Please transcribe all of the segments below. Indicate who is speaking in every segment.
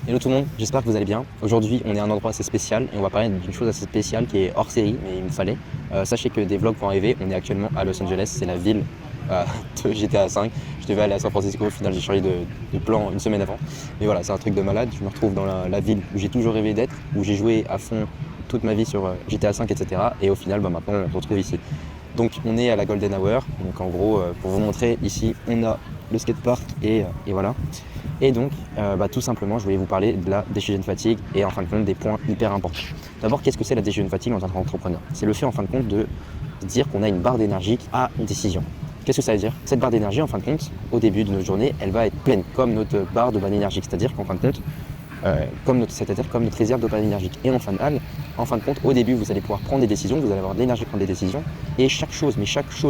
Speaker 1: Hello tout le monde, j'espère que vous allez bien. Aujourd'hui, on est à un endroit assez spécial et on va parler d'une chose assez spéciale qui est hors série, mais il me fallait. Sachez que des vlogs vont arriver, on est actuellement à Los Angeles, c'est la ville de GTA 5. Je devais aller à San Francisco, au final j'ai changé de plan une semaine avant. Mais voilà, c'est un truc de malade, je me retrouve dans la ville où j'ai toujours rêvé d'être, où j'ai joué à fond toute ma vie sur GTA 5, etc. Et au final, maintenant on se retrouve ici. Donc on est à la Golden Hour, donc en gros, pour vous montrer, ici on a le skatepark et voilà. Et donc, tout simplement, je voulais vous parler de la decision fatigue et en fin de compte des points hyper importants. D'abord, qu'est-ce que c'est la decision fatigue en tant qu'entrepreneur? C'est le fait en fin de compte de dire qu'on a une barre d'énergie à une décision. Qu'est-ce que ça veut dire? Cette barre d'énergie, en fin de compte, au début de notre journée, elle va être pleine, comme notre barre de dopamine énergique. C'est-à-dire qu'en fin de compte, comme notre réserve de dopamine énergique. Et en fin de compte, au début, vous allez pouvoir prendre des décisions, vous allez avoir de l'énergie pour prendre des décisions. Et chaque chose,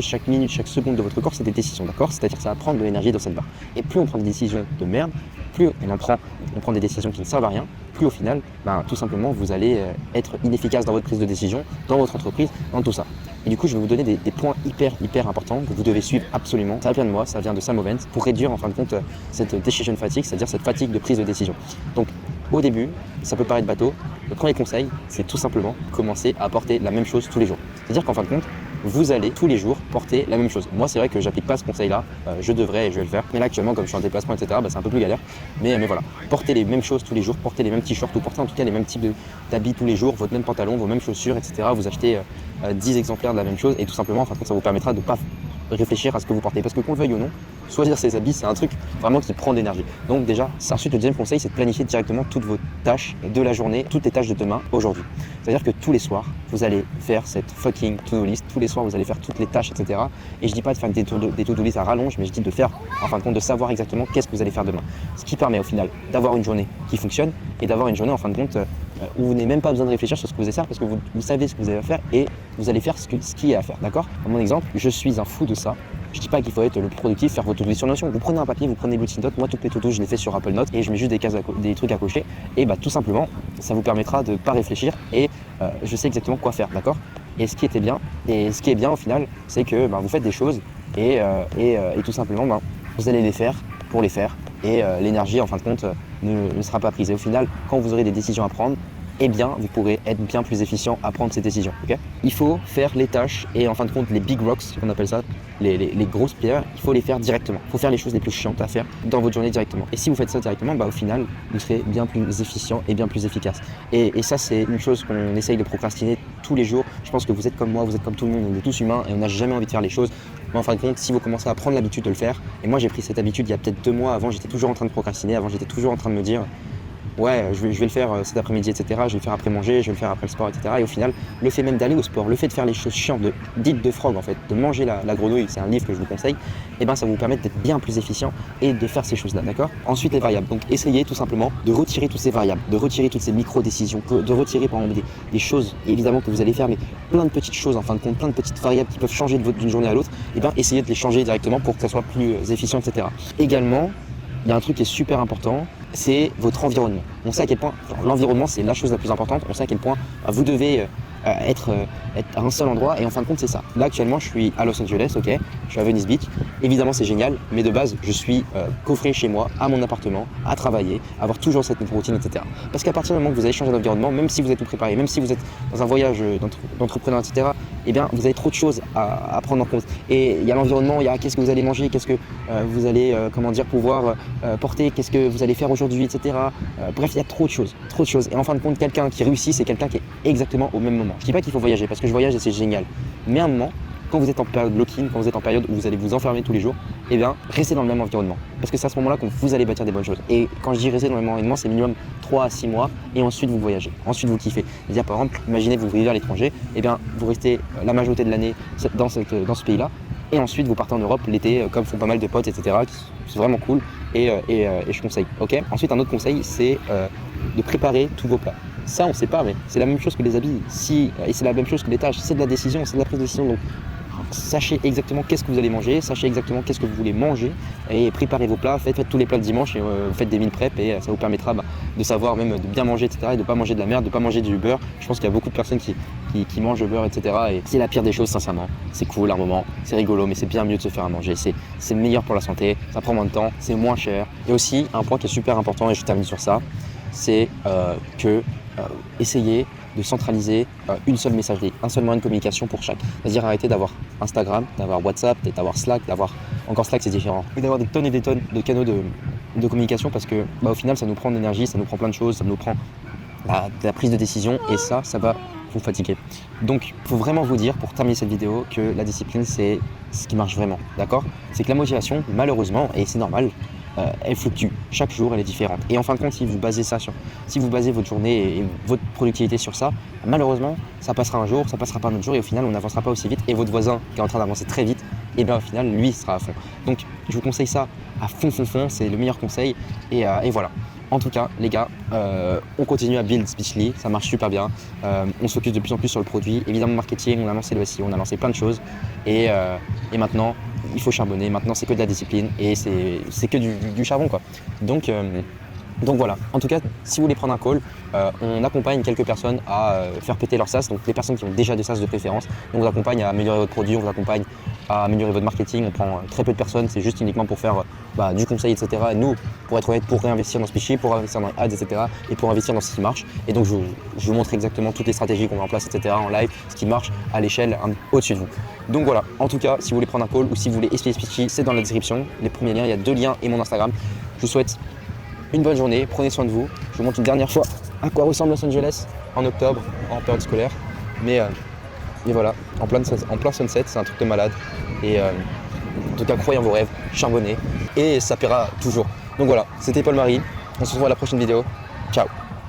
Speaker 1: chaque minute, chaque seconde de votre corps, c'est des décisions, d'accord? C'est-à-dire que ça va prendre de l'énergie dans cette barre. Et plus on prend des décisions de merde, plus on prend des décisions qui ne servent à rien, plus au final, tout simplement, vous allez être inefficace dans votre prise de décision, dans votre entreprise, dans tout ça. Et du coup, je vais vous donner des points hyper importants que vous devez suivre absolument. Ça vient de moi, ça vient de Sam Ovens, pour réduire en fin de compte cette decision fatigue, c'est-à-dire cette fatigue de prise de décision. Donc, au début, ça peut paraître bateau. Le premier conseil, c'est tout simplement commencer à porter la même chose tous les jours. C'est-à-dire qu'en fin de compte, vous allez tous les jours porter la même chose. Moi, c'est vrai que j'applique pas ce conseil-là, je devrais et je vais le faire. Mais là, actuellement, comme je suis en déplacement, etc., c'est un peu plus galère. Mais voilà, portez les mêmes choses tous les jours, portez les mêmes t-shirts ou portez en tout cas les mêmes types d'habits tous les jours, votre même pantalon, vos mêmes chaussures, etc. Vous achetez 10 exemplaires de la même chose et tout simplement, en fin de compte, ça vous permettra de ne pas réfléchir à ce que vous portez. Parce que qu'on le veuille ou non, choisir ses habits, c'est un truc vraiment qui prend de l'énergie. Donc déjà, ensuite, le deuxième conseil, c'est de planifier directement toutes vos tâches de la journée, toutes les tâches de demain, aujourd'hui. C'est-à-dire que tous les soirs, vous allez faire cette fucking to-do list. Tous les soirs, vous allez faire toutes les tâches, etc. Et je dis pas de faire des to-do list à rallonge, mais je dis de faire, en fin de compte, de savoir exactement qu'est-ce que vous allez faire demain. Ce qui permet au final d'avoir une journée qui fonctionne et d'avoir une journée, en fin de compte, où vous n'avez même pas besoin de réfléchir sur ce que vous allez faire parce que vous savez ce que vous allez faire et vous allez faire ce qui est à faire, d'accord? Dans mon exemple, je suis un fou de ça. Je dis pas qu'il faut être le plus productif, faire votre to-do list sur Notion. Vous prenez un papier, vous prenez l'outil Notes. Moi, toutes mes to-do, je les fais sur Apple Notes et je mets juste des trucs à cocher. Et tout simplement, ça vous permettra de ne pas réfléchir et je sais exactement quoi faire, d'accord? Et ce qui est bien au final, c'est que vous faites des choses et tout simplement, vous allez les faire pour les faire et l'énergie, en fin de compte, ne sera pas prise. Et au final, quand vous aurez des décisions à prendre, eh bien, vous pourrez être bien plus efficient à prendre ces décisions. Okay? Il faut faire les tâches et en fin de compte, les big rocks, on appelle ça, les grosses pierres, il faut les faire directement. Il faut faire les choses les plus chiantes à faire dans votre journée directement. Et si vous faites ça directement, au final, vous serez bien plus efficient et bien plus efficace. Et ça, c'est une chose qu'on essaye de procrastiner tous les jours. Je pense que vous êtes comme moi, vous êtes comme tout le monde, on est tous humains et on n'a jamais envie de faire les choses. Mais en fin de compte, si vous commencez à prendre l'habitude de le faire, et moi j'ai pris cette habitude il y a peut-être 2 mois, avant j'étais toujours en train de procrastiner, avant j'étais toujours en train de me dire ouais, je vais le faire cet après-midi, etc. Je vais le faire après manger, je vais le faire après le sport, etc. Et au final, le fait même d'aller au sport, le fait de faire les choses chiantes, dites de frog en fait, de manger la grenouille, c'est un livre que je vous conseille, ça vous permet d'être bien plus efficient et de faire ces choses-là, d'accord? Ensuite, les variables. Donc, essayez tout simplement de retirer toutes ces variables, de retirer toutes ces micro-décisions, de retirer par exemple des choses, évidemment, que vous allez faire, mais plein de petites choses, en fin de compte, plein de petites variables qui peuvent changer d'une journée à l'autre, essayez de les changer directement pour que ça soit plus efficient, etc. Également, il y a un truc qui est super important, c'est votre environnement. On sait à quel point l'environnement, c'est la chose la plus importante. On sait à quel point vous devez être à un seul endroit et en fin de compte, c'est ça. Là, actuellement, je suis à Los Angeles, ok, je suis à Venice Beach. Évidemment, c'est génial, mais de base, je suis coffré chez moi, à mon appartement, à travailler, à avoir toujours cette routine, etc. Parce qu'à partir du moment que vous allez changer d'environnement, même si vous êtes tout préparé, même si vous êtes dans un voyage d'entrepreneur, etc., vous avez trop de choses à prendre en compte. Et il y a l'environnement, il y a qu'est-ce que vous allez manger, qu'est-ce que vous allez pouvoir porter, qu'est-ce que vous allez faire aujourd'hui, etc. Bref, il y a trop de choses. Et en fin de compte, quelqu'un qui réussit, c'est quelqu'un qui est exactement au même moment. Je dis pas qu'il faut voyager, parce que je voyage et c'est génial. Mais à un moment, quand vous êtes en période lock-in, quand vous êtes en période où vous allez vous enfermer tous les jours, restez dans le même environnement. Parce que c'est à ce moment-là que vous allez bâtir des bonnes choses. Et quand je dis rester dans le même environnement, c'est minimum 3 à 6 mois et ensuite vous voyagez. Ensuite vous kiffez. C'est-à-dire par exemple, imaginez vous vivez à l'étranger, vous restez la majorité de l'année dans ce pays-là et ensuite vous partez en Europe l'été comme font pas mal de potes, etc. C'est vraiment cool et je conseille. Ok. Ensuite un autre conseil, c'est de préparer tous vos plats. Ça on sait pas, mais c'est la même chose que les habits. Et c'est la même chose que les tâches. C'est de la décision, c'est de la prise de décision. Donc sachez exactement qu'est-ce que vous allez manger, sachez exactement qu'est-ce que vous voulez manger et préparez vos plats, faites tous les plats le dimanche et vous faites des meal prep et ça vous permettra de savoir même de bien manger, etc. et de ne pas manger de la merde, de ne pas manger du beurre. Je pense qu'il y a beaucoup de personnes qui mangent le beurre, etc. et c'est la pire des choses sincèrement. C'est cool à un moment, c'est rigolo, mais c'est bien mieux de se faire à manger, c'est meilleur pour la santé, ça prend moins de temps, c'est moins cher. Et aussi un point qui est super important et je termine sur ça, c'est essayer de centraliser une seule messagerie, un seul moyen de communication pour chaque. C'est-à-dire arrêter d'avoir Instagram, d'avoir WhatsApp, d'avoir Slack, encore Slack c'est différent, et d'avoir des tonnes et des tonnes de canaux de communication parce que au final ça nous prend de l'énergie, ça nous prend plein de choses, ça nous prend de la prise de décision et ça va vous fatiguer. Donc il faut vraiment vous dire pour terminer cette vidéo que la discipline c'est ce qui marche vraiment, d'accord? C'est que la motivation malheureusement, et c'est normal, elle fluctue. Chaque jour, elle est différente. Et en fin de compte, si vous basez votre journée et votre productivité sur ça, malheureusement, ça passera un jour, ça passera pas un autre jour et au final, on n'avancera pas aussi vite. Et votre voisin qui est en train d'avancer très vite, et bien au final, lui, il sera à fond. Donc, je vous conseille ça à fond, c'est le meilleur conseil. Et voilà. En tout cas, les gars, on continue à build Speechly, ça marche super bien. On se focus de plus en plus sur le produit. Évidemment, le marketing, on a lancé le SEO, on a lancé plein de choses. Et maintenant, il faut charbonner. Maintenant, c'est que de la discipline et c'est que du charbon, quoi. Donc voilà. En tout cas, si vous voulez prendre un call, on accompagne quelques personnes à faire péter leur SaaS. Donc les personnes qui ont déjà des SaaS de préférence, on vous accompagne à améliorer votre produit, on vous accompagne à améliorer votre marketing. On prend très peu de personnes, c'est juste uniquement pour faire du conseil, etc. Et nous, pour être honnête, pour réinvestir dans Speechly, pour investir dans les ads, etc. Et pour investir dans ce qui marche. Et donc je vous montre exactement toutes les stratégies qu'on met en place, etc. en live, ce qui marche à l'échelle au-dessus de vous. Donc voilà. En tout cas, si vous voulez prendre un call ou si vous voulez essayer Speechly, c'est dans la description. Les premiers liens, il y a 2 liens et mon Instagram. Je vous souhaite une bonne journée, prenez soin de vous. Je vous montre une dernière fois à quoi ressemble Los Angeles en octobre, en période scolaire. Mais voilà, en plein sunset, c'est un truc de malade. Et en tout cas, croyez en vos rêves, charbonnez et ça paiera toujours. Donc voilà, c'était Paul-Marie. On se retrouve à la prochaine vidéo. Ciao.